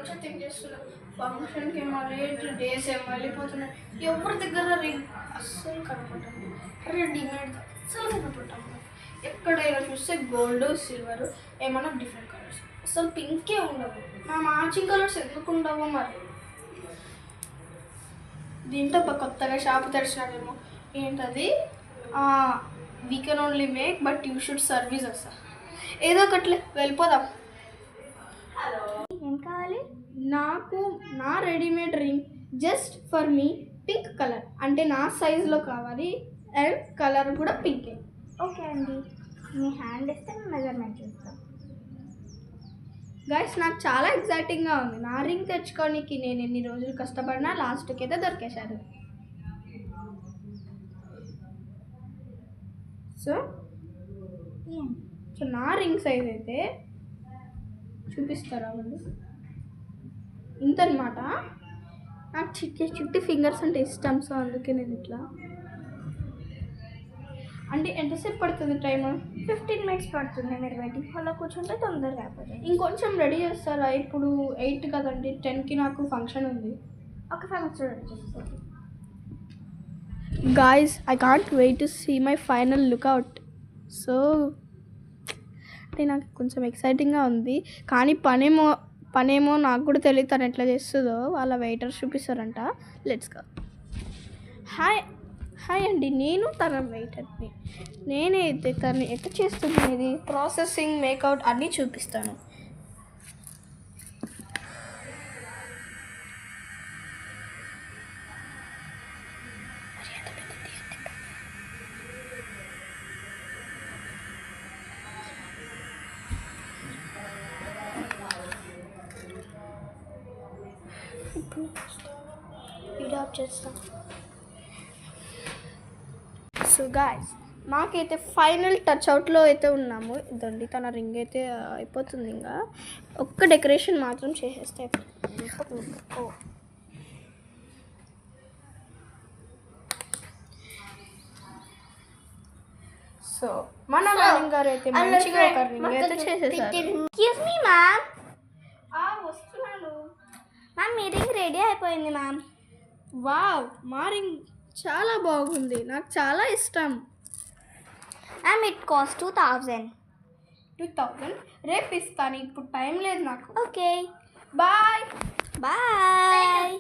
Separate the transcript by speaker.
Speaker 1: నుంచి థింక్ చేస్తున్నా ఫంక్షన్కి మళ్ళీ డేస్ ఏమో వెళ్ళిపోతున్నాయి. ఎవరి దగ్గర రింగ్ అస్సలు కనపడము, రెడీమేడ్ అస్సలు కనపడము. ఎక్కడైనా చూస్తే గోల్డ్ సిల్వర్ ఏమైనా డిఫరెంట్ కలర్స్, అసలు పింకే ఉండవు. నా మ్యాచింగ్ కలర్స్ ఎందుకు ఉండవు మరి? దీంట్లో కొత్తగా షాప్ తెరిచినాడేమో. ఏంటది? We can only make but you should service వస్తా. ఏదో ఒకట్లే వెళ్ళిపోదాం. హలో,
Speaker 2: ఏం కావాలి?
Speaker 1: నాకు నా readymade ring just for me, pink colour, అంటే నా సైజులో కావాలి అండ్ కలర్ కూడా పింకే.
Speaker 2: ఓకే అండి, మీ హ్యాండ్ ఇస్తే మేము మెజర్మెంట్ చూస్తాం.
Speaker 1: గైస్, నాకు చాలా ఎగ్జైటింగ్గా ఉంది. నా రింగ్ తెచ్చుకోనికి నేను ఎన్ని రోజులు కష్టపడినా లాస్ట్కి అయితే దొరికేశారు. సో నా రింగ్ సైజ్ అయితే చూపిస్తారా వాళ్ళు? ఇంత అనమాట. నాకు చిట్టి ఫింగర్స్ అంటే ఇష్టం, సో అందుకే నేను ఇట్లా. అంటే ఎంతసేపు పడుతుంది టైం?
Speaker 2: 15 minutes పడుతుంది. మీరు వెయిటింగ్ హాల్లో కూర్చుంటే తొందరగా అయిపోతుంది.
Speaker 1: ఇంకొంచెం రెడీ చేస్తారా? ఇప్పుడు 8 కదండి, 10కి నాకు ఫంక్షన్ ఉంది.
Speaker 2: ఒక 5 minutes రెడీ చేస్తాను.
Speaker 1: Guys, I can't wait to see my final lookout. So అంటే నాకు కొంచెం ఎక్సైటింగ్గా ఉంది, కానీ పనేమో నాకు కూడా తెలియదు తను ఎట్లా చేస్తుందో. వాళ్ళ వెయిటర్స్ చూపిస్తారంట. Let's go. హాయ్ అండి, నేను తన వెయిటర్ని. నేనైతే తను ఎట్లా చేస్తుంది ఇది ప్రాసెసింగ్ మేకౌట్ అన్నీ చూపిస్తాను. వీడియో ఆఫ్ చేస్తాం. సో గాయ్స్, మాకైతే ఫైనల్ టచ్ అవుట్లో అయితే ఉన్నాము. ఇదండి తన రింగ్ అయితే అయిపోతుంది. ఇంకా ఒక్క డెకరేషన్ మాత్రం చేసేస్తే సో మన మ్యామ్ గారు అయితే మంచిగా ఒక రింగ్ అయితే చేసేసారు.
Speaker 2: Excuse me ma'am.
Speaker 1: వస్తున్నాను
Speaker 2: మ్యామ్, మీ రింగ్ రెడీ అయిపోయింది మ్యామ్.
Speaker 1: వావ్, మా రింగ్ చాలా బాగుంది, నాకు చాలా ఇష్టం.
Speaker 2: Ma'am, it cost 2000.
Speaker 1: 2000 రేపు ఇస్తాను, ఇప్పుడు టైం లేదు నాకు.
Speaker 2: Okay,
Speaker 1: bye.
Speaker 2: బాయ్.